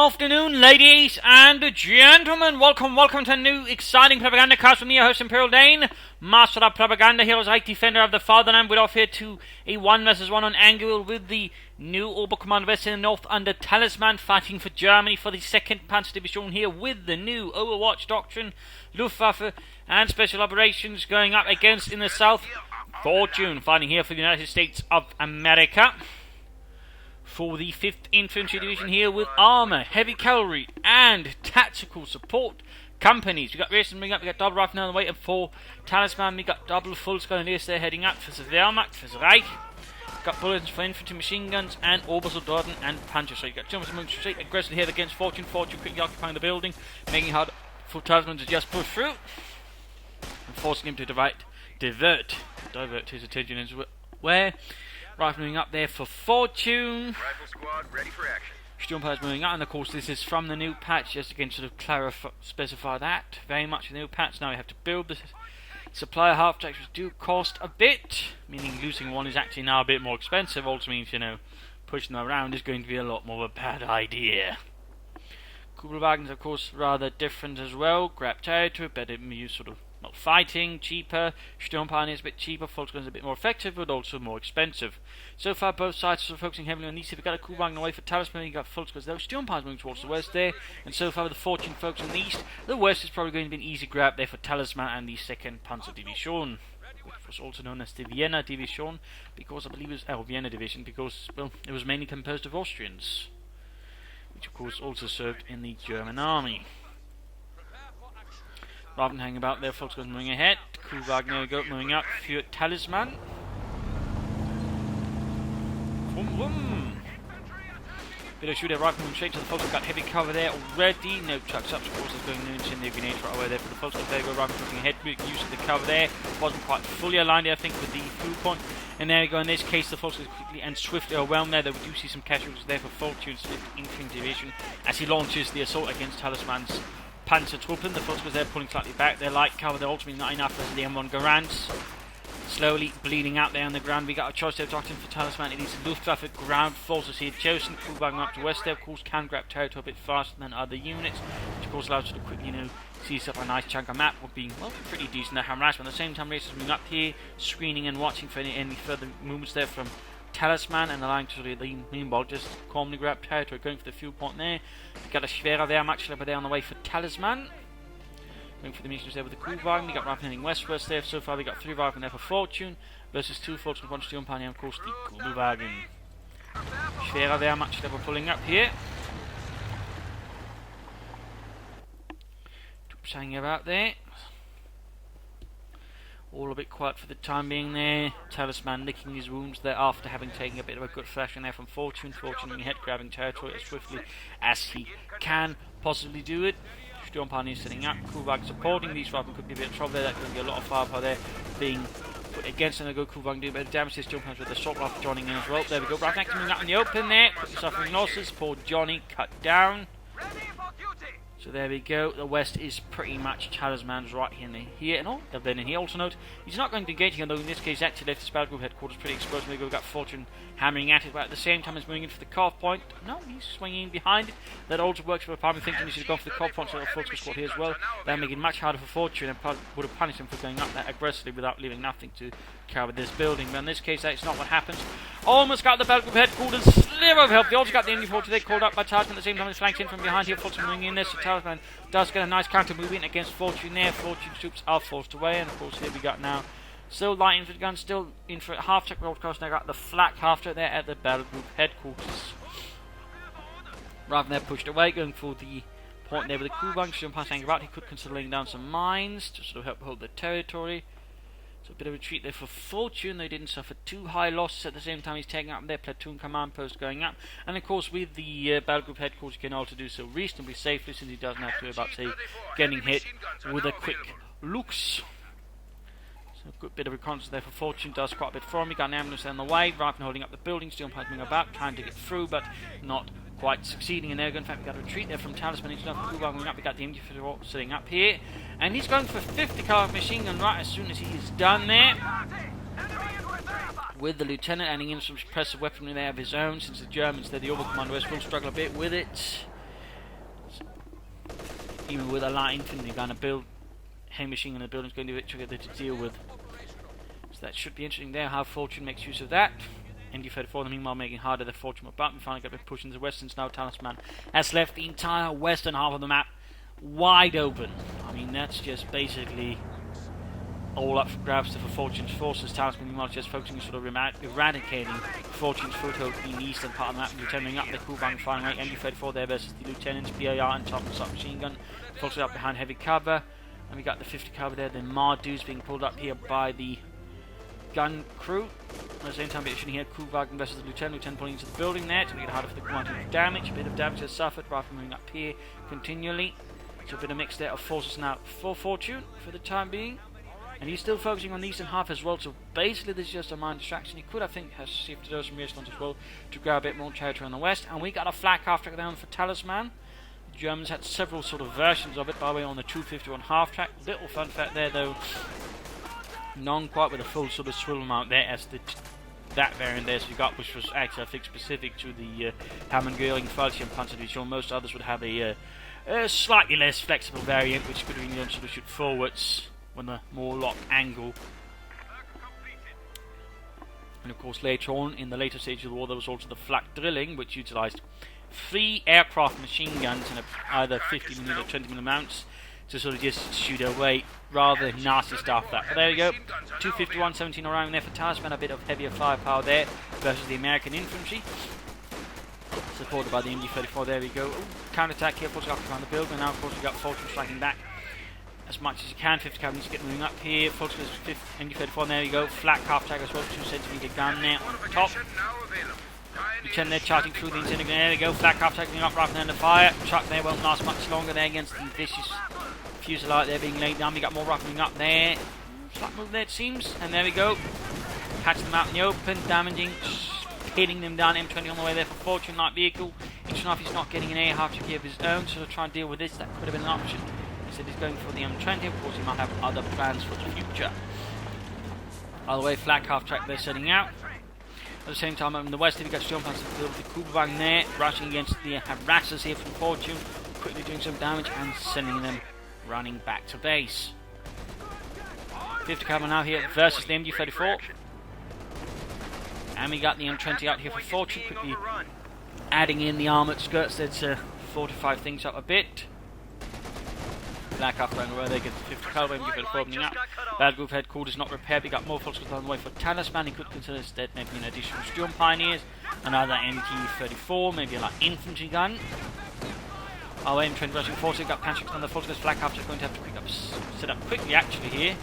afternoon, ladies and gentlemen. Welcome to a new exciting Propagandacast with me, your host Imperial Dane, Master of Propaganda, Heroes High Defender of the Fatherland. We're off here to a 1 vs 1 on Angle with the new Oberkommando West in the North under Talisman, fighting for Germany for the 2nd Panzer Division here with the new Overwatch Doctrine, Luftwaffe and Special Operations going up against in the South, Fortune, fighting here for the United States of America. For the 5th Infantry Division here with armour, heavy cavalry and tactical support companies. We got racing ring up, we got double rifle on the way, and for Talisman we got double full Skandinavians there heading up for the Wehrmacht, for the Reich. Got bullets for infantry, machine guns and Obersoldaten and Panzer. So you got German straight aggressively here against Fortune. Fortune quickly occupying the building, making it hard for Talisman to just push through and forcing him to divert his attention as where. Rifling up there for Fortune. Rifle squad ready for action. Sturmpanzer's moving out, and of course this is from the new patch, just again sort of specify that. Very much the new patch. Now we have to build the supply of half-tracks, which do cost a bit, meaning losing one is actually now a bit more expensive. Also means, pushing them around is going to be a lot more of a bad idea. Kugelwagen's of course rather different as well. Grab territory, better use sort of not fighting, cheaper. Sturmpanzer is a bit cheaper, Volkswagen is a bit more effective, but also more expensive. So far, both sides are focusing heavily on these. We've got a Kugelwagen away for Talisman, you've got Volkswagen there. Sturmpanzer moving towards the west there, and so far with the Fortune focusing on the east, the west is probably going to be an easy grab there for Talisman and the 2nd Panzer Division, which was also known as the Vienna Division, because I believe it was Vienna Division, because, well, it was mainly composed of Austrians, which of course also served in the German army. Rather than hanging about there, Volkswagen moving ahead. Kugelwagen there we go, moving up for Talisman. Boom, boom. Bit of shooter rifle moving straight to the Volkswagen, got heavy cover there already. No trucks up, of course, is going into the grenades right away there for the Volkswagen. There we go, rifle moving ahead, making use of the cover there. Wasn't quite fully aligned there, I think, with the fuel point. And there we go, in this case, the Volkswagen quickly and swiftly overwhelmed there, though we do see some casualties there for Fortune's 5th Infantry Division as he launches the assault against Talisman's Panzertruppen. The Volkswagen there pulling slightly back. Their light cover, they're ultimately not enough as the M1 Garants slowly bleeding out there on the ground. We got a choice there doctrine for Talisman. It is Luftwaffe ground forces here chosen. Kugelwagen up to west there, of course, can grab territory a bit faster than other units, which of course allows you to quickly, seize up a nice chunk of map, while being, well, pretty decent at harassment. At the same time, racers moving up here, screening and watching for any further movements there from Talisman, and allowing to the Meanball just calmly grab territory, going for the fuel point there. We've got a schwerer Wehrmachtschlepper there on the way for Talisman. Going for the missions there with the Kugelwagen. We got rifle heading westwards there. So far we got 3 rifle there for Fortune versus 2 Fortune, 1 Sturmpanzer, and of course the Kugelwagen. Schwerer Wehrmachtschlepper pulling up here. Troops hanging about there. All a bit quiet for the time being there. Talisman licking his wounds there after having taken a bit of a good thrashing there from Fortune. Fortune in head, grabbing territory as swiftly as he can possibly do it. Sturmpanzer is sitting up. Kugelwagen supporting these rifles, could be a bit of trouble there. That could be a lot of firepower there being put against them. They go Kugelwagen doing a bit of damage. This Sturmpanzer with the assault rifle joining in as well. There we go. Right next to moving out in the open there. Quickly suffering losses. Poor Johnny cut down. So there we go, the west is pretty much Talisman's right here and all. Then in here, also note, he's not going to engage here, though in this case actually left his battle group headquarters pretty exposed. We've got Fortune hammering at it, but at the same time he's moving in for the CoH point. No, he's swinging behind it. That also works for the primary thinking he should have gone for the CoH point, so the Fortune squad here as well. They're making it much harder for Fortune and would have punished him for going up that aggressively without leaving nothing to cover this building. But in this case, that's not what happens. Almost got the battle group headquarters, sliver of help. They also got the enemy force today called up by Talisman at the same time as flanked in from behind here. Fortune moving in there, so Talisman does get a nice counter move in against Fortune there. Fortune's troops are forced away, and of course here we got now still light infantry guns, still in for half-track broadcast. Now got the flak half-track there at the battle group headquarters. Rather than they're pushed away, going for the point there with the Kugelwagen. Sturmpanzer hanging about, he could consider laying down some mines to sort of help hold the territory. So a bit of a retreat there for Fortune. They didn't suffer too high losses. At the same time, he's taking up their platoon command post going up. And of course, with the battle group headquarters, he can also do so reasonably safely, since he doesn't have to worry about, say, getting hit with a quick lux. So a good bit of reconnaissance there for Fortune. Does quite a bit for him. He got an ambulance on the way. Rifle holding up the building. Sturmpanzer moving about, trying to get through, but not quite succeeding in there. In fact, we got a retreat there from Talisman. He's not going up. We got the infantry sitting up here, and he's going for 50 caliber machine gun right as soon as he is done there. With the lieutenant adding in some suppressive weaponry there of his own, since the Germans, they're the Oberkommando West, will struggle a bit with it. even with a light infantry gun, a heavy machine gun in the building is going to be a bit tricky to deal with. So that should be interesting there, how Fortune makes use of that. MD-34, meanwhile, making harder the Fortune but we finally got a bit push into the western. Now Talisman has left the entire western half of the map wide open. I mean, that's just basically all up for grabs for Fortune's forces. Talisman, meanwhile, just focusing on sort of eradicating Fortune's foothold in the eastern part of the map, lieutenant up the Kubang firing rate. MD-34 there versus the lieutenants, BAR and top and submachine gun. Focuses up behind heavy cover. And we got the 50 cover there. The Mardu's being pulled up here by the gun crew. At the same time, we're here Kubang versus the lieutenant pulling into the building there to make it harder for the command to do damage. A bit of damage has suffered, rifle moving up here continually. So a bit of mix there of forces now for Fortune for the time being. And he's still focusing on the eastern half as well, so basically this is just a minor distraction. He could, I think, have shifted those from response as well to grab a bit more territory on the west. And we got a flak half-track down for Talisman. The Germans had several sort of versions of it, by the way, on the 251 half-track. Little fun fact there, though. None quite with a full sort of swivel mount there as that variant there, so you got, which was actually, I think, specific to the Hammond-Göring Falchion Panzer Division. Most others would have a slightly less flexible variant, which could have been sort of shoot forwards when a more locked angle. And of course later on, in the later stage of the war, there was also the flak drilling, which utilised 3 aircraft machine guns and either 50mm or 20mm mounts to sort of just shoot away rather nasty stuff. But there we go, 251, 17 around there for Talisman, a bit of heavier firepower there versus the American infantry. Supported by the MD-34, there we go. Counter-attack here, pushing up around the building, and now of course we got Fortune striking back as much as you can. 50 cal needs to get moving up here. Fortune is MD-34, there we go. Flat half-track as well, 2cm gun there on top. Lieutenant there charging through the incendiary, there we go. Flat half-track going up right from the end of fire. Truck there won't last much longer there against the vicious fusillade there being laid down. We got more rifling up there. Slight move there it seems, and there we go. Catch them out in the open, damaging, hitting them down. M20 on the way there for Fortune, light vehicle. Interesting enough, he's not getting an air half-track of his own, so to try and deal with this, that could have been an option. Instead he's going for the M20, of course he might have other plans for the future. By the way, flak half-track they're setting out. At the same time, in the west, we've got Steel Panzer with the Kubang there, rushing against the harassers here from Fortune, quickly doing some damage and sending them running back to base. 50 caliber now here versus the MG-34. And we got the M20 out here for Fortune, quickly adding in the armoured skirts there to fortify things up a bit. Black up around the road, they get the 50 caliber, MG-34 opening up. Bad Group headquarters not repaired, we got more forces on the way for Talisman. He could consider instead maybe an additional Sturm Pioneers, another MG-34, maybe a light infantry gun. Our M20 rushing forces, got Patrick on the forces, flak half going to have to pick up, set up quickly actually here.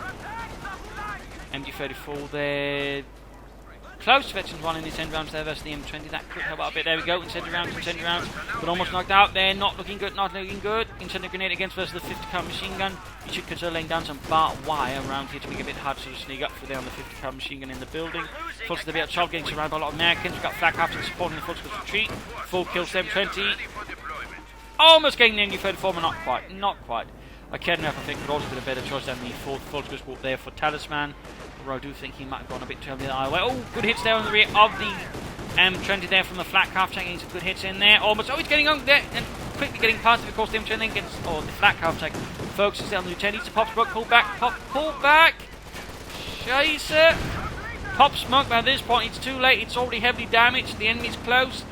MG-34 there. Close to Veterans 1 in the incendiary rounds there versus the M20. That could help out a bit. There we go. Incendiary rounds. But almost knocked out there. Not looking good. Incendiary grenade against versus the 50 cal machine gun. You should consider laying down some barbed wire around here to make it a bit hard to sort of sneak up for there on the 50 cal machine gun in the building. Forces to be outside, getting surrounded by a lot of Americans. We've got flak after supporting the forces retreat. Full kills M20. Almost getting the MG-34, but not quite. I can't know if I think would also be a better choice than the 4th Force Group there for Talisman. Although I do think he might have gone a bit too heavily the other way. Oh, good hits there on the rear of the M20 there from the flak half-track, getting some good hits in there. Almost, he's getting on there and quickly getting past it, of course the M20 gets, the flak half-track focuses there on the lieutenant. Pop smoke, pull back. Scheiße. Pop smoke, by this point it's too late, it's already heavily damaged, the enemy's close.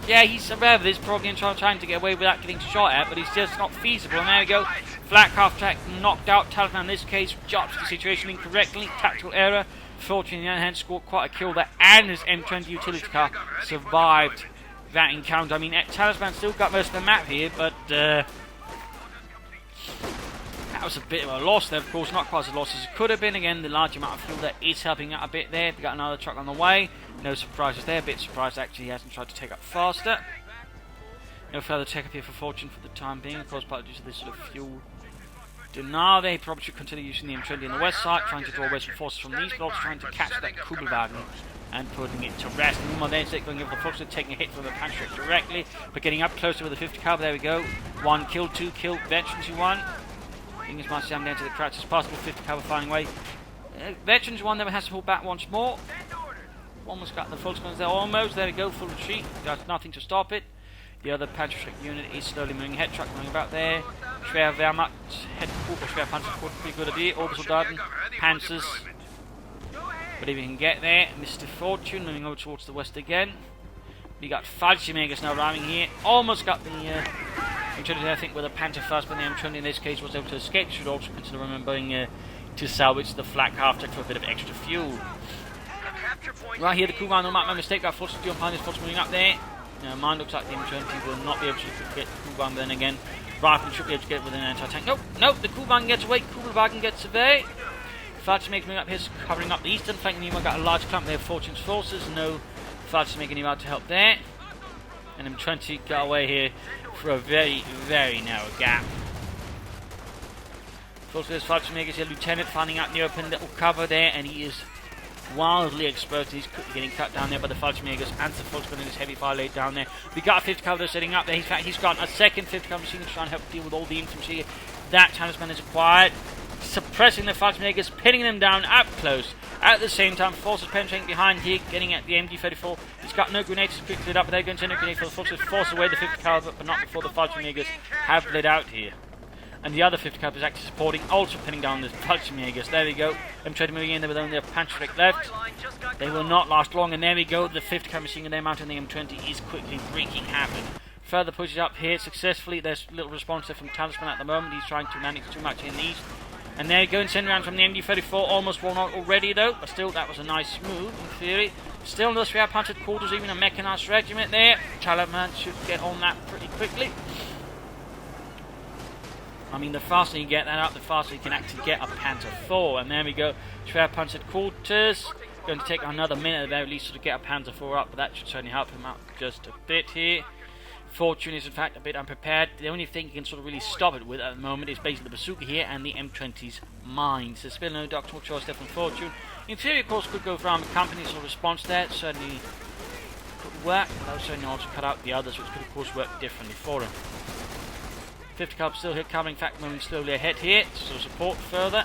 Yeah, he's aware of this, probably trying to get away without getting shot at, but it's just not feasible. And there we go. Flak half-track knocked out. Talisman in this case judged the situation incorrectly. Tactical error. Fortune on the other hand scored quite a kill there, and his M20 utility car survived that encounter. I mean, Talisman still got most of the map here, but that was a bit of a loss there, of course. Not quite as a loss as it could have been. Again, the large amount of fuel there is helping out a bit there. We got another truck on the way. No surprises there. A bit surprised actually he hasn't tried to take up faster. No further take up here for Fortune for the time being, of course, partly due to this sort of fuel denial. They probably should continue using the M20 on the west side, trying to draw western forces from these, but also trying to catch that Kugelwagen and putting it to rest. Meanwhile, they're going over the Fox, taking a hit from the Patrick directly, but getting up closer with the 50 caliber. There we go. 1 kill, 2 kill, Veterans who won. Being as much down to the crouch as possible. 50 caliber finding way. Veterans won, never has to pull back once more. Almost got the Volksguns there, almost. There we go, full retreat. Got nothing to stop it. The other Panzer unit is slowly moving ahead, truck moving about there. Schwer Wehrmacht, Headquarter, Schwer Panzerquarter, pretty good idea. Obersoldaten, Panzers. But if you can get there, Mr. Fortune moving over towards the west again. We got Fallschirmjägers now arriving here. Almost got the M20, I think, with a Panther first, but the M20 in this case was able to escape. You should also consider remembering to salvage the flak half deck for a bit of extra fuel. Right here, the coup van, no mistake, got forces to behind this force moving up there. Now, mine looks like the M20 will not be able to get the coup van, then again, Rifle should be able to get within an anti-tank. Nope, the coup van gets away, Kugelwagen gets away. Fallschirmjäger moving up here, covering up the eastern flank. Meanwhile, got a large clump there of Fortune's forces. No Fallschirmjäger anywhere to help there. And M20 got away here for a very, very narrow gap. Also, there's Fallschirmjäger's here, Lieutenant, finding out in the open little cover there, and he is wildly exposed. He's quickly getting cut down there by the Fallschirmjägers. Answer Volkswagen in his heavy fire laid down there. We got a 50 cover setting up there. In fact, he's got a second 50 cover machine to try and help deal with all the infantry that Talisman is acquired. Suppressing the Fallschirmjägers, pinning them down up close. At the same time, forces penetrating behind here, getting at the MG34. He's got no grenades to quickly lit up, but they're going to send a grenade for the forces, force away the 50 caliber, but not before the Fallschirmjägers have lit out here. And the other 50 caliber is actually supporting, also pinning down the Fallschirmjägers. There we go. M20 moving in there with only a Panzerwreck left. They will not last long, and there we go. The 50 caliber machine gun there mounted on the M20 is quickly wreaking havoc. Further pushes up here successfully. There's little response there from Talisman at the moment. He's trying to manage too much in the east. And there you go, and send around from the MD-34, almost worn out already though, but still that was a nice move in theory. Still no Schwer Panzerquarters, even a mechanized regiment there. Talisman should get on that pretty quickly. I mean, the faster you get that up, the faster you can actually get a Panther 4. And there we go, Schwer Panzerquarters. Going to take another minute at the very least to get a Panther 4 up, but that should certainly help him out just a bit here. Fortune is in fact a bit unprepared. The only thing you can sort of really stop it with at the moment is basically the bazooka here and the M20's mines. There's still no doctoral choice there from Fortune. In theory, of course, could go for armoured company sort of response there. It certainly could work. That would certainly also cut out the others, which could of course work differently for him. 50 caliber still here, covering, in fact, moving slowly ahead here to sort of support further.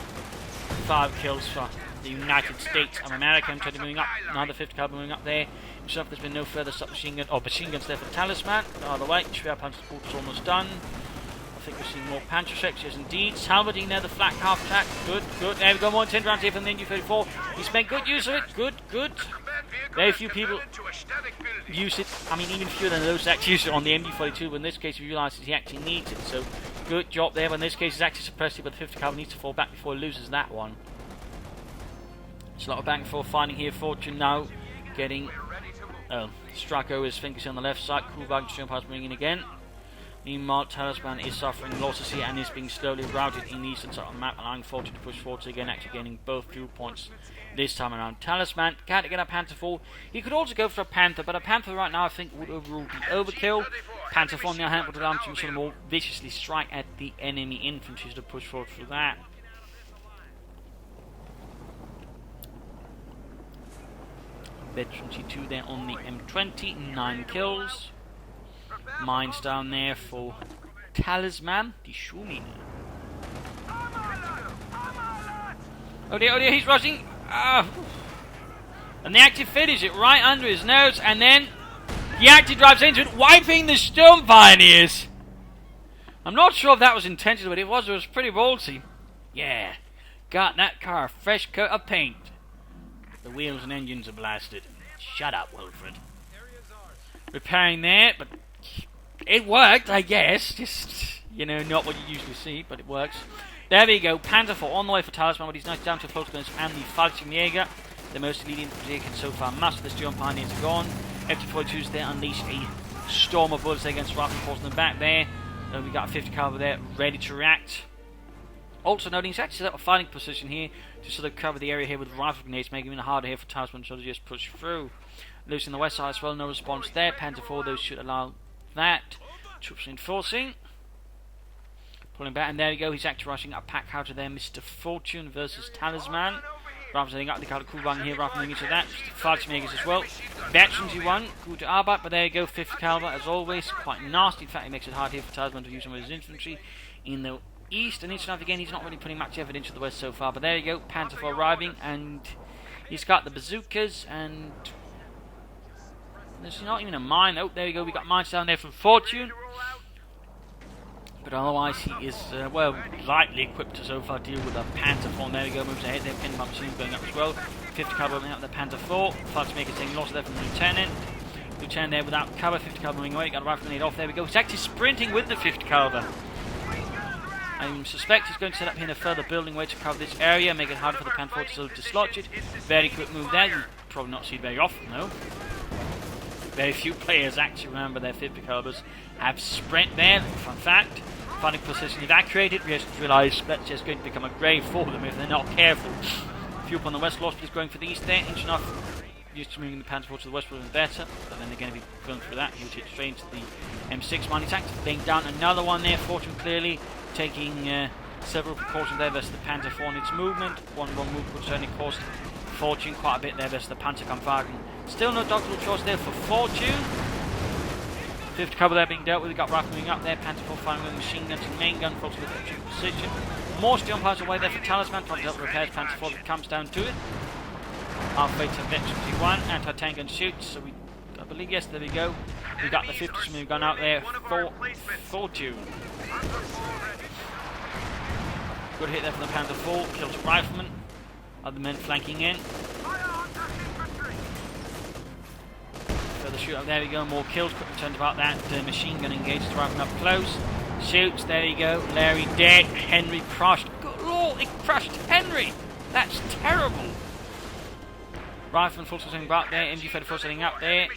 5 kills for the United States of America. M20 moving up, another 50 caliber moving up there. Himself, there's been no further submachine gun or machine guns there for Talisman. Either way, Schwer Panzerquarters almost done. I think we're seeing more Panzerschrecks, yes indeed. Salvaging there the flak half track. Good. There we go, more 10 rounds here from the NG-34. He's made good use of it. Good. Very few people use it. I mean, even fewer than those that actually use it on the MG-42, but in this case he realises he actually needs it. So, good job there, but in this case he's actually suppressed it, but the 50 caliber needs to fall back before he loses that one. It's a lot of back and forth fighting here. Fortune now getting... Stracco is fingers on the left side. Kugelwagen String Pass moving in again. Meanwhile, Talisman is suffering losses here and is being slowly routed in the eastern side of the map, allowing Fortune to push forward again, actually gaining both fuel points this time around. Talisman can't get a Panther 4. He could also go for a Panther, but a Panther right now I think would overall be overkill. Panther 4 on the other hand would allow him to sort of more viciously strike at the enemy infantry to push forward through that. Veteran G2 there on the M20, 9 kills. Mines down there for Talisman, the Schumine. Oh dear, he's rushing. And the active finish it right under his nose, and then he actually drives into it, wiping the Storm Pioneers. I'm not sure if that was intentional, but it was pretty ballsy. Yeah, got that car a fresh coat of paint. The wheels and engines are blasted. Shut up, Wilfred. Repairing there, but it worked, I guess. Just, not what you usually see, but it works. There we go. Panther 4 on the way for Talisman, but he's knocked down to close guns and the Fallschirmjäger. The most elite infantry can so far muster. The Steel Pioneers are gone. FT-42s there unleash a storm of bullets against rifle force in the back there. We got a 50 caliber there, ready to react. Also noting, he's actually set up a fighting position here to sort of cover the area here with rifle grenades, making it harder here for Talisman to just push through. Loose in the west side as well, no response there. Panther 4, those should allow that. Troops reinforcing. Pulling back, and there we go, he's actually rushing a pack out of there. Mr. Fortune versus Talisman. Rifle setting up the color Kugelwagen here, rifle moving into that. Fallschirmjägers as well. Veterans he won, good Arbeit, but there you go, 50 caliber as always. Quite nasty, in fact, it makes it hard here for Talisman to use some of his infantry in the east. And each enough again, he's not really putting much effort into the west so far, but there you go, Panther 4 arriving, and he's got the bazookas, and There's not even a mine. Oh, there we go. We got mines down there from Fortune. But otherwise, he is, well, lightly equipped to so far deal with a Panther 4. There we go, moves ahead there. Pin bump machine going up as well. 50 caliber opening up the Panther 4. Maker taking loss there from the Lieutenant. Lieutenant there without cover. 50 caliber moving away. Got a rifle grenade off. There we go. He's actually sprinting with the 50 caliber. I suspect he's going to set up here in a further building way to cover this area, make it harder for the Panther 4 to sort of dislodge it. Very quick move there. You probably not see it very often, though. Very few players actually remember their 50 calibers have sprint there. Fun fact. Finding position evacuated, realise that's just going to become a grave for them if they're not careful. Few up on the west, Lost is going for the east there, inch enough. Used to moving the Panther 4 to the west would have been better, but then they're going to be going through that. He would hit straight into the M6 mining tank, laying down another one there. Fortune clearly taking several precautions there versus the Panther 4 in its movement. One wrong move would certainly cost Fortune quite a bit there versus the Panther Kampfwagen. Still no doctoral choice there for Fortune. 50 cover there being dealt with. We got rifle moving up there. Panther 4 firing with machine guns and main gun. Fortune with the position. More steel piles away there for Talisman. Trying to help repairs. Panther 4 that comes down to it. Halfway to Veteran 1. Anti-tank gun shoots. So I believe, yes, there we go. We got the 50 move gun out there for Fortune. Good hit there from the Panther 4. Kills a rifleman. Other men flanking in. Further shoot up, there we go, more kills. Quick return about that. Machine gun engages the rifleman up close. Shoots, there you go. Larry dead. Henry crushed. Good lord, it crushed Henry! That's terrible! Rifleman full setting back there. MG34 setting up there.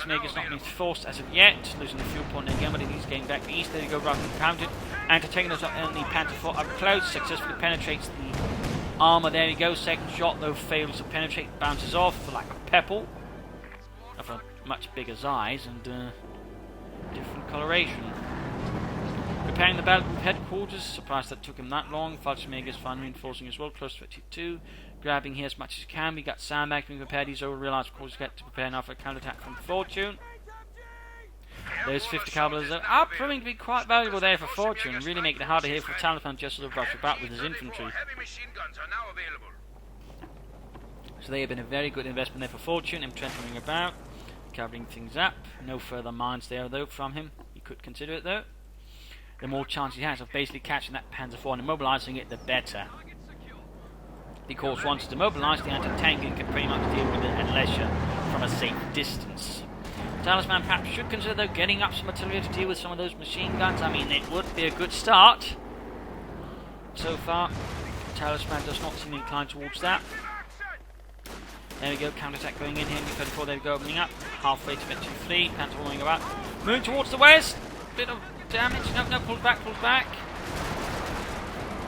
Maker's not being forced as of yet. Losing the fuel point again, but it is getting back east. There you go, Rifleman counted. And to take us up in the Panther 4 up close. Successfully penetrates the armour. There you go. Second shot, though, fails to penetrate. Bounces off like a pebble. Of a much bigger size and different coloration. Repairing the battle group headquarters. Surprised that took him that long. Maker's fine reinforcing as well. Close to 52. Grabbing here as much as you can. We got sandbags being prepared. He's over realised, of course, he's got to prepare now for a counterattack from Fortune. Those 50 calibers are proving to be quite valuable there for Fortune and really make it harder here for Talisman just sort of rush about with his infantry. So they have been a very good investment there for Fortune. Him trenching about, covering things up. No further mines there though from him. He could consider it though. The more chance he has of basically catching that Panzer IV and immobilising it, the better. Because once it's immobilised, the anti-tank can pretty much deal with it at leisure from a safe distance. Talisman perhaps should consider though getting up some artillery to deal with some of those machine guns. I mean, it would be a good start. So far, Talisman does not seem inclined towards that. There we go, counter-attack going in here. MG34, there we go, opening up. Halfway to Victory 3. Panther rolling about. Moving towards the west. Bit of damage. No, pulls back.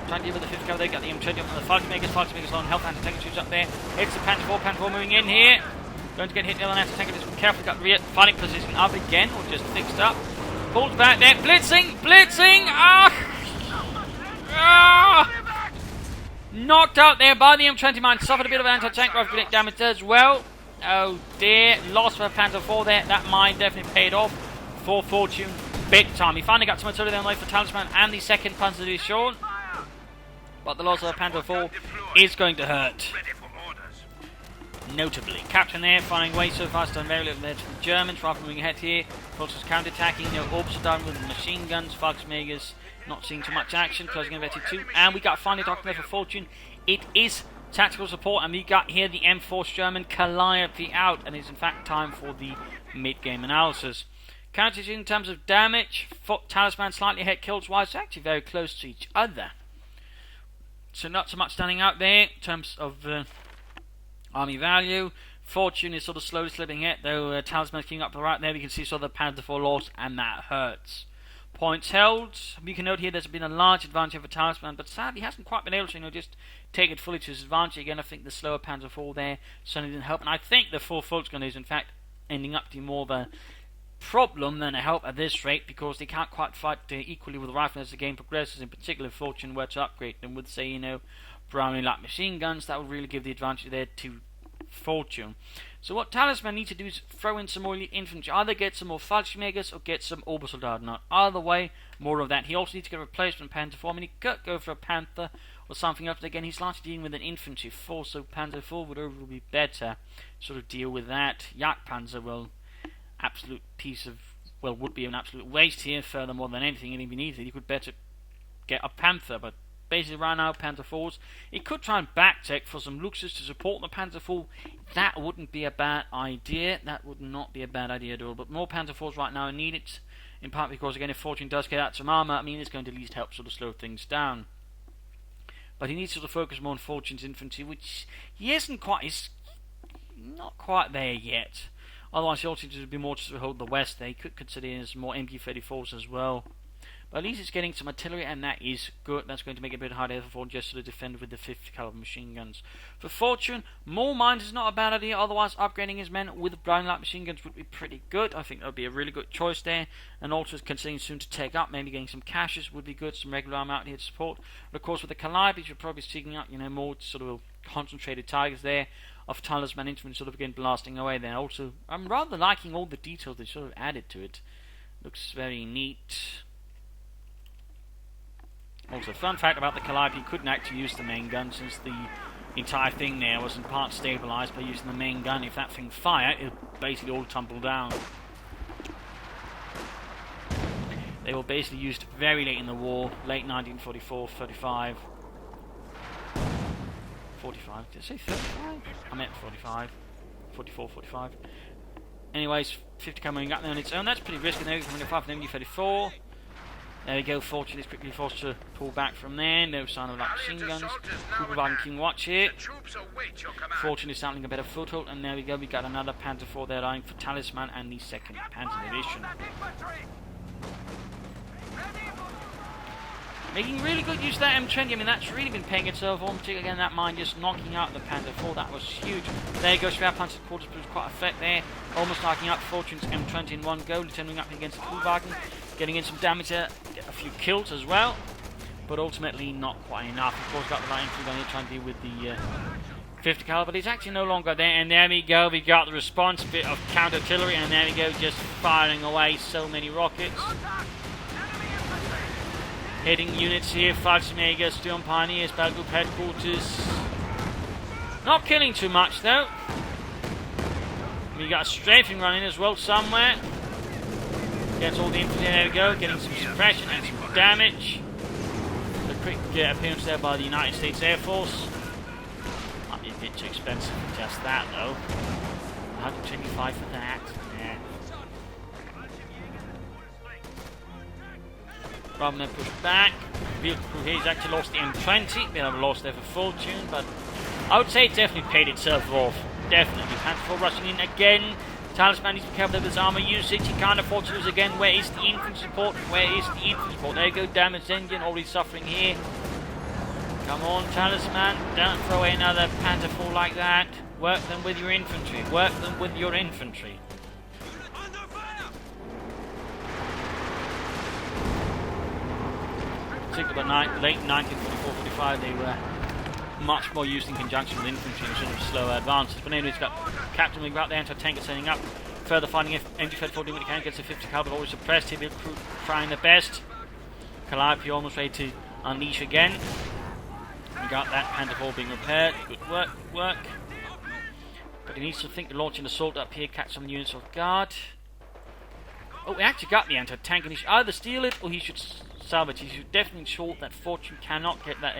Trying to deal with the 50 cover. They got the M20 up on the Makers on health. Anti-tank shoots up there. It's the Panther 4 moving in here. Going to get hit the other anti-tank. Just be careful. Got the fighting position up again, or just fixed up. Pulls back there. Blitzing! Knocked out there by the M20 mine. Suffered a bit of anti-tank rifle damage as well. Oh dear. Lost for Panther 4 there. That mine definitely paid off for Fortune big time. He finally got some artillery down the way for Talisman and the 2nd Panzer Division. But the loss of Panther 4 is going to hurt. Notably. Captain there, finding way so fast, done very little there to the Germans. Rifle moving ahead here. Forces counter-attacking. No orbs are done with the machine guns. Volksmagers not seeing too much action. Closing in Vetted 2. And we got finally doctor there for Fortune. It is tactical support, and we got here the M4 German Calliope out, and it's in fact time for the mid-game analysis. Counted in terms of damage, Talisman slightly ahead kills-wise, actually very close to each other. So not so much standing out there in terms of army value. Fortune is sort of slowly slipping it, though Talisman is keeping up the right there. We can see sort of the Panther 4 loss, and that hurts. Points held. We can note here there's been a large advantage for Talisman, but sadly he hasn't quite been able to just take it fully to his advantage. Again, I think the slower Panzer 4 there certainly didn't help, and I think the 4 Volks gun is in fact ending up to be more of a problem than a help at this rate, because they can't quite fight equally with the rifle as the game progresses. In particular, if Fortune were to upgrade them with, say, Browning light machine guns, that would really give the advantage there to Fortune. So what Talisman needs to do is throw in some more elite infantry, either get some more Fallschirmjägers or get some Obersoldaten. Either way, more of that. He also needs to get a replacement Panther 4. I mean, he could go for a Panther or something else, but again, he's largely dealing with an infantry force, so Panther 4 would overall be better. Sort of deal with that. Jagdpanzer will absolute piece of, well, would be an absolute waste here. Furthermore, than anything, and if he needs it, he could better get a Panther, but basically right now, Panther 4s. He could try and backtech for some Luxus to support the Panther 4. That wouldn't be a bad idea. That would not be a bad idea at all. But more Panther 4s right now are needed, in part because, again, if Fortune does get out some armor, I mean, it's going to at least help sort of slow things down. But he needs to sort of focus more on Fortune's infantry, which he isn't quite. He's not quite there yet. Otherwise, he also needs to be more to sort of hold the west there. He could consider some more MG-34s as well. But at least it's getting some artillery, and that is good. That's going to make it a bit harder for just to defend with the 50 caliber machine guns. For Fortune, more mines is not a bad idea. Otherwise, upgrading his men with blinding light machine guns would be pretty good. I think that would be a really good choice there. And also, considering soon to take up, maybe getting some caches would be good. Some regular armor out here to support. But of course, with the Calibers, you're probably seeking out, more sort of concentrated targets there of Talisman infantry, sort of again blasting away there. Also, I'm rather liking all the details they sort of added to it. Looks very neat. Also, fun fact about the Calliope, you couldn't actually use the main gun since the entire thing there was in part stabilised by using the main gun. If that thing fired, it would basically all tumble down. They were basically used very late in the war, late 1944, 35. 45, did I say 35? I meant 45. 44, 45. Anyways, 50 coming up there on its own, that's pretty risky. There we go, 25 from MG-34. There we go, Fortune is quickly forced to pull back from there. No sign of light machine guns. Cooper and King watch here. Fortune is sampling a better foothold, and there we go, we got another Panther 4 there lying for Talisman and the 2nd Panther Division. Making really good use of that M20. I mean, that's really been paying itself on. Particularly again, that mine just knocking out the Panther 4. That was huge. There you go, Spare Panther quarters was quite effect there. Almost knocking out Fortune's M20 in one go. Turning up against the Kuhwagen. Getting in some damage there. Get a few kills as well. But ultimately, not quite enough. Of course, got the light infantry going to try and deal with the 50 caliber. But it's actually no longer there. And there we go. We got the response bit of counter artillery. And there we go, just firing away so many rockets. Hitting units here, Fallschirmjäger, Sturm Pioneers, Battle Group Headquarters. Not killing too much though. We got a strafing running as well somewhere. Gets all the infantry, there we go, getting some suppression and some damage. A quick appearance there by the United States Air Force. Might be a bit too expensive for just that though. 125 for that. Yeah. Rather than push back, vehicle crew here has actually lost the M20, bit of a loss there for Fortune, but I would say it definitely paid itself off. Definitely. Panther 4 rushing in again. Talisman needs to be careful of his armor usage. He can't afford to lose again. Where is the infantry support? Where is the infantry support? There you go, damaged engine, already suffering here. Come on, Talisman, don't throw away another Panther 4 like that. Work them with your infantry. Work them with your infantry. Particularly late 1944-45, they were much more used in conjunction with infantry and sort of slower advances. But anyway, it's got Captain Wing out there, anti-tanker setting up. Further finding if MG-34 doing what he can against the 50 caliber, always suppressed. Heavy crew trying their best. Calliope almost ready to unleash again. We got that Panther 4 being repaired. Good work, good work. But he needs to think to launch an assault up here, catch some units off guard. Oh, we actually got the anti-tank, and he should either steal it or he should salvage. He should definitely ensure that Fortune cannot get that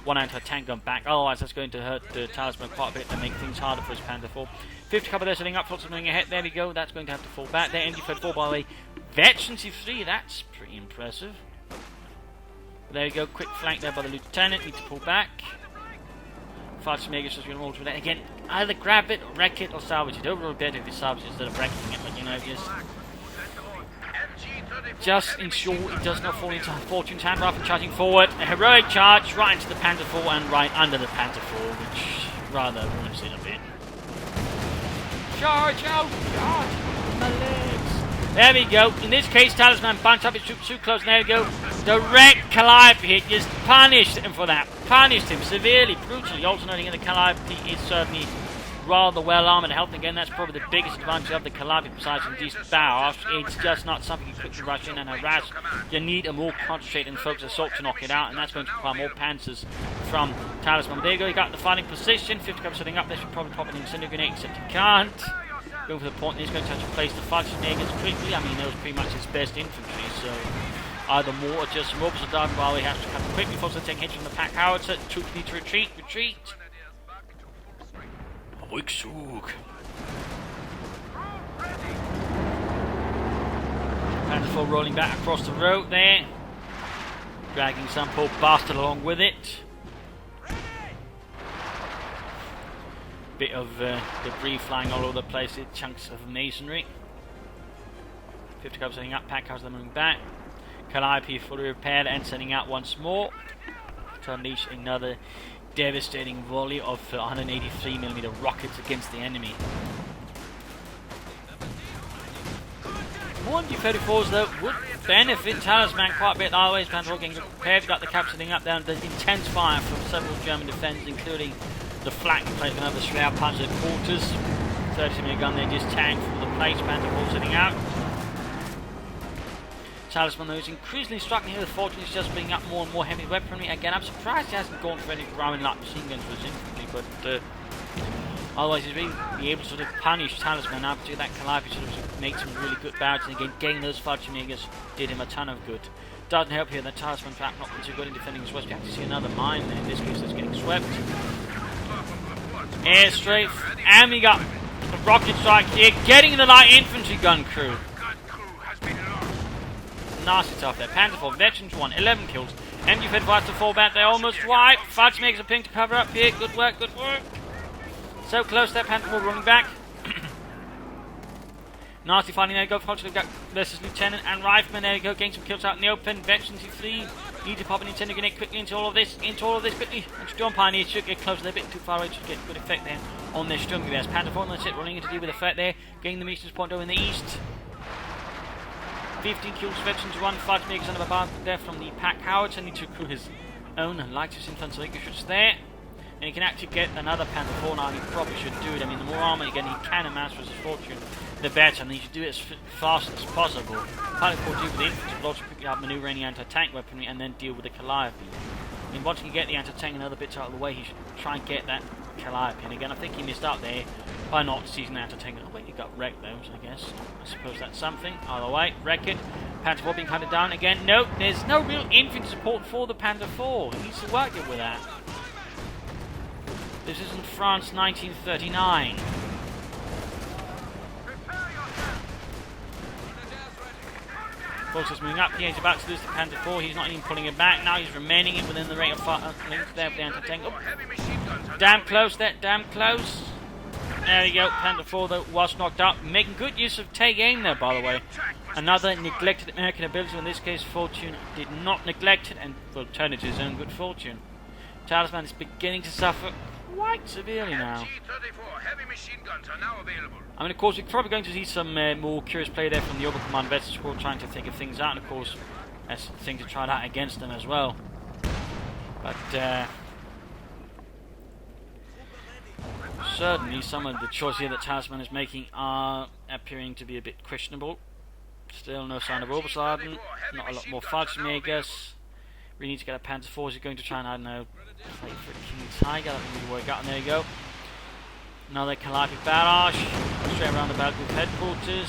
one anti-tank gun back. Otherwise, that's going to hurt the Talisman quite a bit and make things harder for his Panther 4. 50 cover there, setting up, Fortune moving ahead. There we go. That's going to have to fall back. There, MG-34, by the way. Veterancy 3, that's pretty impressive. There we go. Quick flank there by the Lieutenant. Need to pull back. Fallschirmjäger is going to roll to that again. Either grab it, wreck it, or salvage it. Overall better if you salvage it instead of wrecking it, but just ensure it does not fall into Fortune's hand rather than charging forward. A heroic charge right into the Panther 4 and right under the Panther 4, which rather ruins it a bit. Charge out! Charge! My legs! There we go. In this case, Talisman bunched up his troops too close. There we go. Direct Calliope hit. Just punished him for that. Punished him severely, brutally. Also noting that the Calliope is certainly rather well armored. Health again, that's probably the biggest advantage of the Calliope besides reduced bow. It's just not something you quickly rush in and harass. You need a more concentrated and focused assault to knock it out, and that's going to require more panzers from Talisman. But there you go, you got the fighting position. 50 cover setting up. They should probably pop an incendiary grenade, except you can't. Going for the point, he's going to have to place the Fallschirmjägers quickly. I mean, that was pretty much his best infantry, so either more or just more or down while he has to come quickly force the take hits from the pack howitzer. Troops need to retreat. Rückzug. Panzer IV rolling back across the road there, dragging some poor bastard along with it. Bit of debris flying all over the place, chunks of masonry. 50 cubs setting up, pack houses moving back. Calliope fully repaired and sending out once more to unleash another devastating volley of 183mm rockets against the enemy. More MG34s though would benefit Talisman quite a bit. Always plans on getting prepared. Got the cap sitting up down. There's intense fire from several German defenders, including the flak plate of another Schwer Panzer quarters. 30mm gun there just tagged from the plates. Panzer IV sitting out. Talisman though is increasingly struggling here with Fortune. He's just bringing up more and more heavy weaponry. Again, I'm surprised he hasn't gone for any growing like machine guns for his infantry, but otherwise he's really be able to sort of punish Talisman now, particularly that Calliope sort of made some really good bouts, and again getting those Fallschirmjägers did him a ton of good. Doesn't help here that Talisman perhaps not been too good in defending his west. We have to see another mine there. In this case that's getting swept. Airstrafe, and we got a rocket strike here, getting the light infantry gun crew. Nasty stuff there. Panzer IV, veterans 1, 11 kills. MG35 to fall back, they're almost wiped. Fallschirmjägers a ping to cover up here. Good work, good work. So close there, Panzer IV running back. Nasty fighting, there you go. Fallschirmjäger versus Lieutenant and Rifleman, there you go. Getting some kills out in the open. Veterans flee. Need to pop an incendiary grenade quickly into all of this quickly. And Storm Pioneers should get closer, they're a bit too far away to get good effect there on their Sturmgewehrs. Panzer IV, that's it, running into deal with effect there. Getting the Mises point over in the east. 15 kills, veterans 1, Fallschirmjägers under bombardment there from the pack howitzer. Need to crew his own lightest infantry shoots there. And he can actually get another Panzer IV now, and he probably should do it. I mean, the more armor again he can amass for his fortune, the better, and he should do it as fast as possible. Pilot will deal with the infantry, but also quickly have manoeuvring anti-tank weaponry and then deal with the Calliope. I mean, once he can get the anti-tank and other bits out of the way, he should try and get that Calliope. And again, I think he missed out there by not seizing the anti-tank. Oh wait, he got wrecked though, so I suppose that's something. Either way, wreck it. Panzer IV being hunted down again. No, there's no real infantry support for the Panzer IV. He needs to work it with that. This isn't France 1939. Forces moving up here, he's about to lose the Panzer IV, he's not even pulling it back, now he's remaining it within the rate of fire length there with the anti-tank. Oh, damn close there, damn close. There we go, Panzer IV though was knocked up, making good use of take aim there by the way. Another neglected American ability, in this case Fortune did not neglect it and will turn it to his own good fortune. Talisman is beginning to suffer quite severely now. I mean, of course, we're probably going to see some more curious play there from the Oberkommand Veteran Squad, trying to think of things out, and of course, that's the thing to try that against them as well. But certainly, some of the choices here that Talisman is making are appearing to be a bit questionable. Still, no sign of Obersladen, not a lot more Fallschirmjägers. We need to get a Panzer IV. He's going to try and, I don't know, play for King Tiger. I think we'll work out, and there you go. Another Calliope barrage, straight around the battle group headquarters.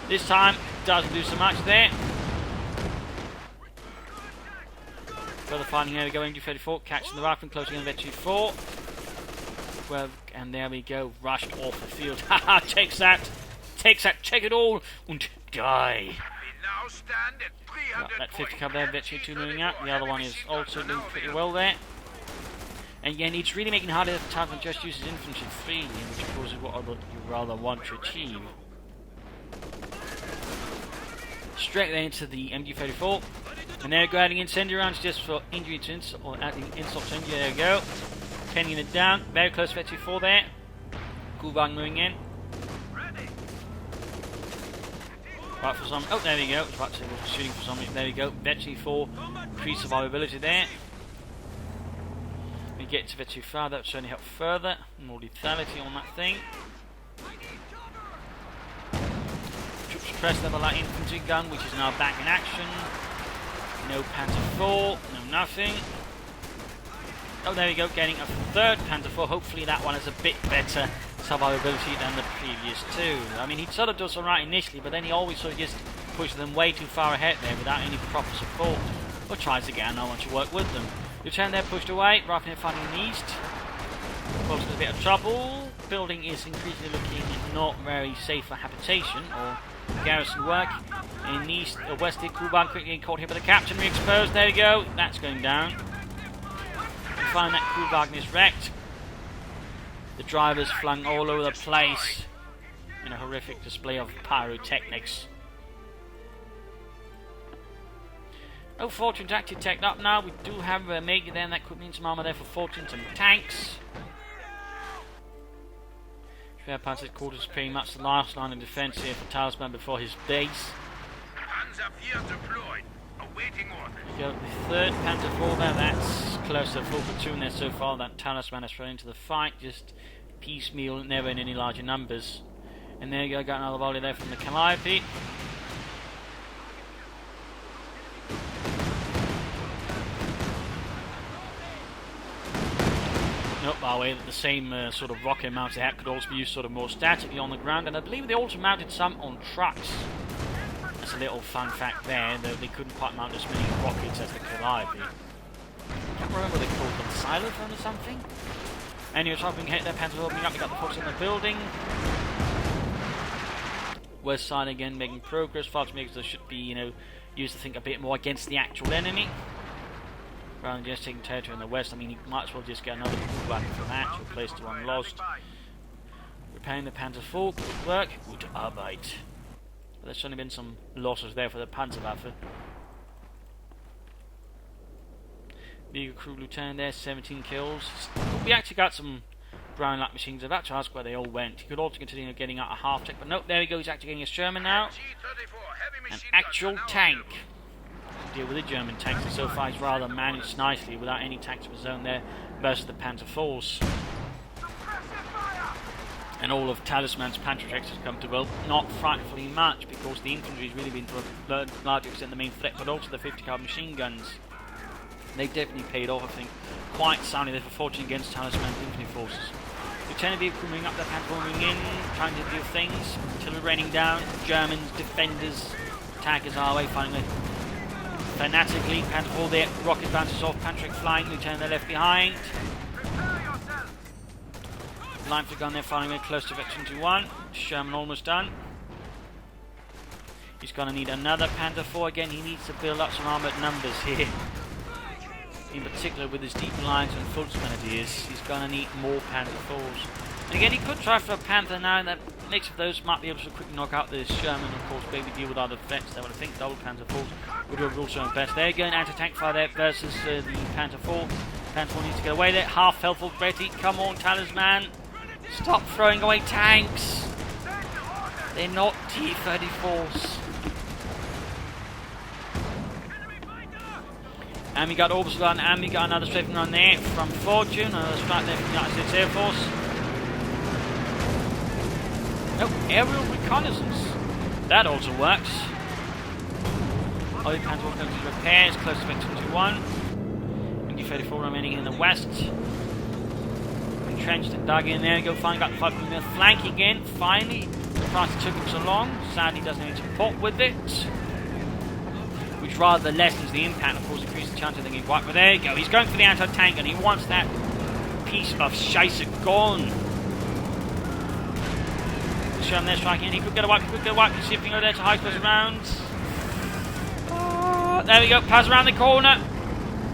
This time, doesn't do so much there. Further fighting, there we go, MG34, catching the rifle and closing on Veteran 4. Well, and there we go, rushed off the field. Haha, takes that, take it all, and die. Well, that 50 cover there, Veteran 2 moving up, the other one is also doing pretty well there. And again, it's really making it harder at times than just uses infantry freely, which of course is what you rather want to achieve. Straight there into the MG34, and they're adding incendiary rounds just for injury to insult, or adding insult to injury. There you go, pinning it down. Very close Veteran 4 there. Gulbang moving in. Right for some. Oh, there we go. Right, so we're shooting for something. There we go. Veteran 4, increased survivability there. We get to Veteran 5, that would certainly help further. More lethality on that thing. Troops press level light infantry gun, which is now back in action. No Panzer IV, no nothing. Oh, there we go, getting a third Panzer IV. Hopefully that one is a bit better survivability than the previous two. I mean, he sort of does alright initially, but then he always sort of just pushes them way too far ahead there without any proper support, or tries to get another one to work with them. Lieutenant there pushed away, Rifleman finding the east. Folks in a bit of trouble. Building is increasingly looking not very safe for habitation or garrison work. In the east, or west, crew bunker getting caught here by the captain, re-exposed. There we go. That's going down. You find that crew bunker is wrecked. The drivers flung all over the place in a horrific display of pyrotechnics. Oh, Fortune's actually teched up now. We do have a Major there, and that could mean some armor there for Fortune, some tanks. Spare parts headquarters is pretty much the last line of defense here for Talisman before his base. We go the 3rd Panzer IV there, that's close to a full platoon there so far that Talisman has thrown into the fight, just piecemeal, never in any larger numbers. And there you go, got another volley there from the Calliope. Nope, by the way, the same sort of rocket mounts they had could also be used sort of more statically on the ground, and I believe they also mounted some on trucks. That's a little fun fact there, though they couldn't quite mount as many rockets as the Calliope. I can't remember what they called them, Silophone or something? Anyway, so we can hit their Panzer opening up, we got the folks in the building. West side again making progress, far too makes there should be, you know, used to think a bit more against the actual enemy. Rather than just taking territory in the west, I mean, he might as well just get another crew back for that, to replace the one lost. Repairing the Panzer IV, good work, good Arbeit. But there's certainly been some losses there for the Panzerwaffe. Beagle crew lieutenant there, 17 kills. We actually got some Brown light machines. I've actually asked where they all went. He could also continue getting out a half tech, but nope, there we go, he's actually getting a Sherman now. An actual tank. Deal with the German tanks, and so far he's rather managed nicely without any tanks of his own there versus the Panzer IVs. And all of Talisman's Panzertreks has come to, well, not frightfully much, because the infantry has really been to a large extent the main threat, but also the 50 caliber machine guns. They've definitely paid off, I think, quite soundly there for Fortune against Talisman's infantry forces. Lieutenant vehicle moving up, the Panzer moving in, trying to do things, artillery raining down, Germans, defenders, attackers our way, finally. Fanatically, Panzer IV there, rocket bounces off, Panzertrek flying, Lieutenant they're left behind. Line for gun there, firing close to Veteran 2-1. Sherman almost done. He's going to need another Panzer IV again. He needs to build up some armoured numbers here. In particular with his deep lines and full grenadiers, he's going to need more Panzer IVs. And again, he could try for a Panther now, and that mix of those might be able to quickly knock out the Sherman, of course, maybe deal with other threats. There, but I think double Panzer IVs would have also been best. There you go, an anti-tank fire there versus the Panzer IV. Panzer IV needs to get away there. Half health already. Come on, Talisman. Stop throwing away tanks. They're not T-34s. And we got Orbis run, and we got another strafing run there from Fortune. Another strike there from the United States Air Force. Oh, aerial reconnaissance. That also works. Other Panzer IV comes to repairs, close to Vector 21. MD-34 remaining in the west. Entrenched and dug in there. Go finally got the 5mm flank again. Finally, surprised it took him so long. Sadly, doesn't have any support with it. Which rather lessens the impact, of course, increases the chance of them getting wiped. But there you go. He's going for the anti-tank, and he wants that piece of Scheisse gone. Show him there striking. He could get a wipe. He could get a wipe. He's shifting over there to high explosive rounds. Oh, there we go. Pass around the corner.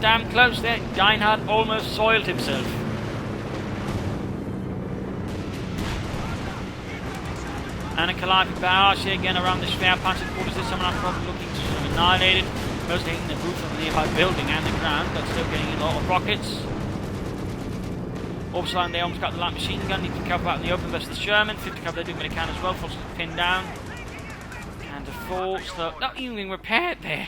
Damn close there. Deinhardt almost soiled himself. And a Calliope barrage here again around the Schwer Panzer quarters. This time I'm probably looking to sort of annihilate it. Mostly hitting the roof of the nearby building and the ground, but still getting a lot of rockets. Also, they almost got the light machine gun. Need to cover out in the open versus the Sherman. 50 cover they're doing what they can as well. Forces pinned down. Panzer IV, so not even being repaired there.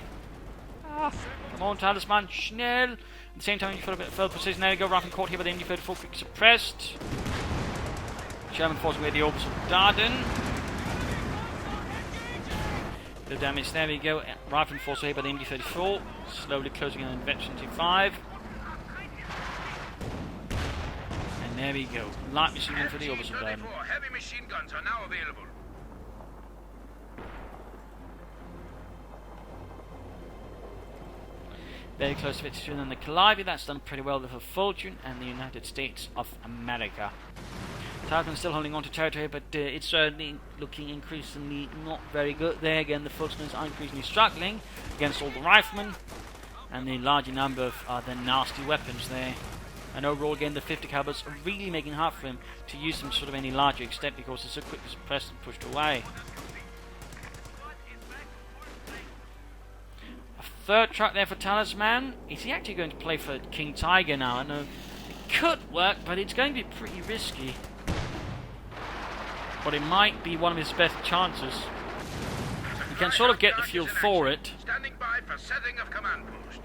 Ah, come on, Talisman, schnell. At the same time, you put a bit of further precision. There you go, Rifleman caught here by the MD-34, quickly suppressed. Sherman forcing away the orbits of Darden. The damage, there we go. Rifleman forced away by the MD-34, slowly closing in on Veteran 25. And There we go. Light machine gun for the other side. Heavy machine guns are now available. Very close to victory than the Calliope. That's done pretty well for Fortune and the United States of America. Talisman still holding on to territory, but it's certainly looking increasingly not very good there. Again, the Fultoners are increasingly struggling against all the riflemen and the larger number of the nasty weapons there. And overall, again, the 50 calibers are really making it hard for him to use them sort of any larger extent because they're so quickly suppressed and pushed away. Third truck there for Talisman. Is he actually going to play for King Tiger now? I know it could work, but it's going to be pretty risky. But it might be one of his best chances. He can sort of get the fuel for it. Standing by for setting of command post.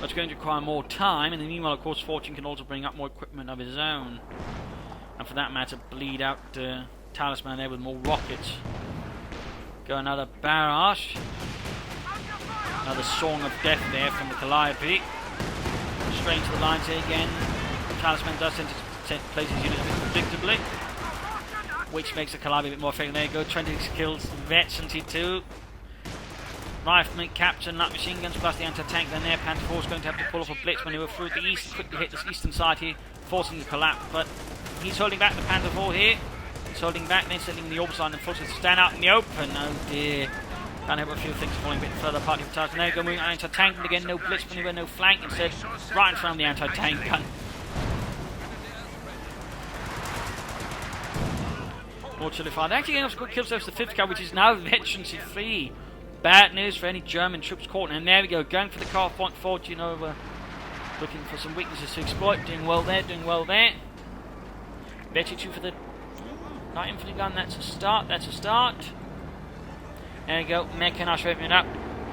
But it's going to require more time, and in the meanwhile, of course, Fortune can also bring up more equipment of his own. And for that matter, bleed out Talisman there with more rockets. Go another barrage. Another song of death there from the Calliope. Straight to the lines here again. Talisman does tend to place his unit a bit predictably, which makes the Calliope a bit more effective. There you go, 26 kills, Vet 72. Rifleman, Captain, light machine guns plus the anti-tank. Then there, Panther 4 is going to have to pull off a blitz maneuver through the east, quickly hit this eastern side here, forcing the collapse. But he's holding back the Panther 4 here. He's holding back, then settling the orbital side and forcing to stand out in the open. Oh dear. Can't help a few things falling a bit further apart. There you go, moving anti-tank, and again, no blitz maneuver, no flank, instead right in front of the anti-tank gun. Fortunately, they're actually getting off some good kills there for the 5th car, which is now veterancy free. Bad news for any German troops caught. And there we go, going for the car point. Fortune over, looking for some weaknesses to exploit. Doing well there, doing well there. Veterancy 2 for the light infantry gun. That's a start, that's a start. There you go, Mechanash opening up.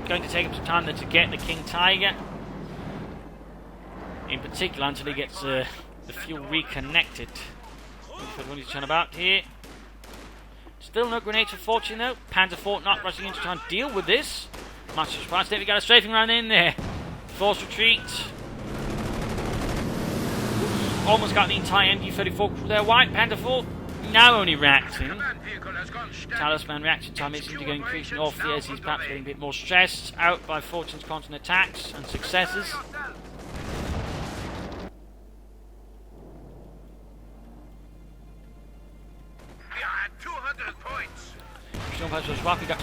Going to take him some time there to get the King Tiger. In particular, until he gets the fuel reconnected. What he's trying about here. Still no grenades for Fortune though. Panther 4 not rushing in to try and deal with this. Much surprise. There we go, a strafing round in there. Forced retreat. Almost got the entire MD-34 crew there. White Panther 4 now only reacting. Talisman reaction time is seems to go increasing off here as he's perhaps getting a bit more stressed out by Fortune's constant attacks and successes. Was rough. We got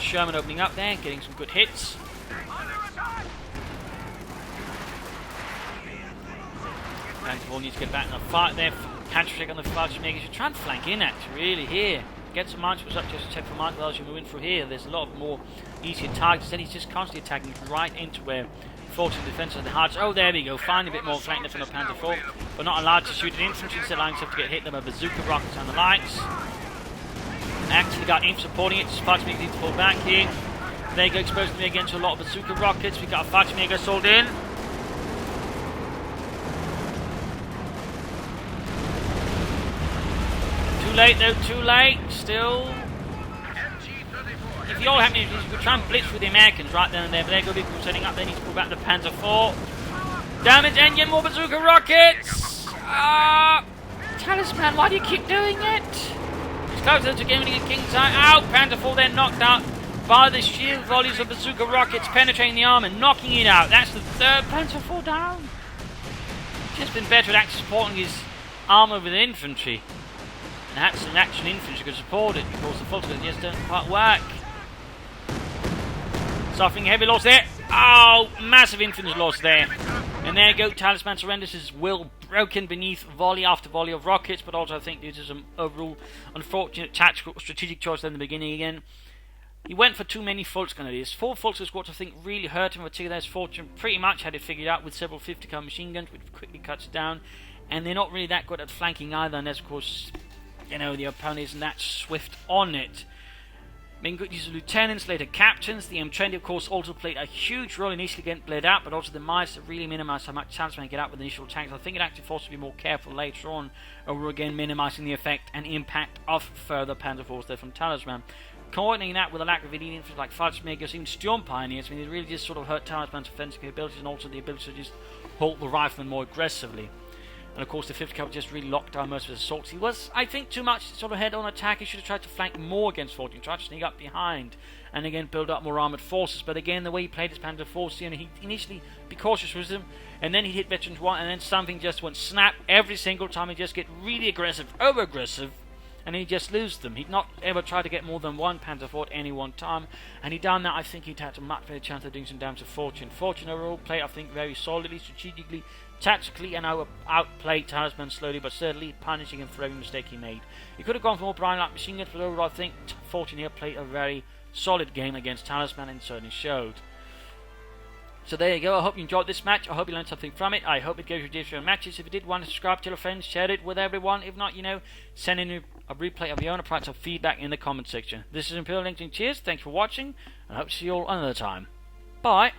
Sherman opening up there, getting some good hits. Panther needs to get back in the fight there. Counter-check on the Fallschirmjäger. Should try and flank in actually, really here. Get some march was up just to check for march while you're moving through here. There's a lot of more easier targets. Then he's just constantly attacking right into where Fortune's defense of the hearts. Oh, there we go. Finally a bit more flank there from the Panther 4. But not allowed to shoot at infantry, instead allowing himself to get hit them with bazooka rockets and the likes. Actually got imp supporting it. Fallschirmjäger needs to pull back here. There you go, exposing me again to a lot of bazooka rockets. We got a Fallschirmjäger sold in. Too late though, too late. Still. If you all happen to try and blitz with the Americans right then and there, but there go people setting up. They need to pull back the Panzer 4. Damage engine, more bazooka rockets. Talisman, why do you keep doing it? Closer to giving a King Tiger out. Panther 4 then knocked out by the shield volleys of bazooka rockets penetrating the armor, knocking it out. That's the 3rd Panther 4 down. Just been better at actually supporting his armor with infantry. And had some action infantry could support it because the Fultons just don't quite work. Suffering heavy loss there. Oh, massive infantry loss there. And there you go, Talisman surrenders his will broken beneath volley after volley of rockets, but also I think due to some overall unfortunate tactical strategic choice in the beginning again. He went for too many Volksgrenadiers. 4 Volksgrenadiers, what I think really hurt him, particularly as Fortune pretty much had it figured out with several 50-cal machine guns, which quickly cuts down. And they're not really that good at flanking either, unless of course, you know, the opponent isn't that swift on it. Making good use of lieutenants, later captains. The M20 of course also played a huge role initially getting bled out, but also the mice that really minimised how much chance they get out with initial tanks. I think it actually forced to be more careful later on, over again minimising the effect and impact of further Panzer force there from Talisman. Coordinating that with a lack of elite infantry like Fallschirmjägers, even Storm Pioneers, I mean, it really just sort of hurt Talisman's offensive capabilities and also the ability to just halt the riflemen more aggressively. And of course the 5th Cavalry just really locked down most of his assaults. He was, I think, too much sort of head on attack. He should have tried to flank more against Fortune, tried to sneak up behind, and again build up more armoured forces. But again, the way he played his Panzer Force, he initially be cautious with them, and then he hit Veterans 1, and then something just went snap every single time. He just get really aggressive, over-aggressive, and he just lose them. He'd not ever try to get more than one Panzer Fort any one time, and he'd done that. I think he'd had a much better chance of doing some damage to Fortune. Fortune overall played, I think, very solidly, strategically, tactically, and outplayed Talisman slowly but certainly, punishing him for every mistake he made. He could have gone for more Brian Light machine guns, but overall I think Fortune here played a very solid game against Talisman, and certainly showed. So there you go. I hope you enjoyed this match. I hope you learned something from it. I hope it gave you different matches. If you did want to subscribe, tell your friends, share it with everyone. If not, send in a replay of your own approach of feedback in the comment section. This is Imperial LinkedIn. Cheers. Thanks for watching, and I hope to see you all another time. Bye.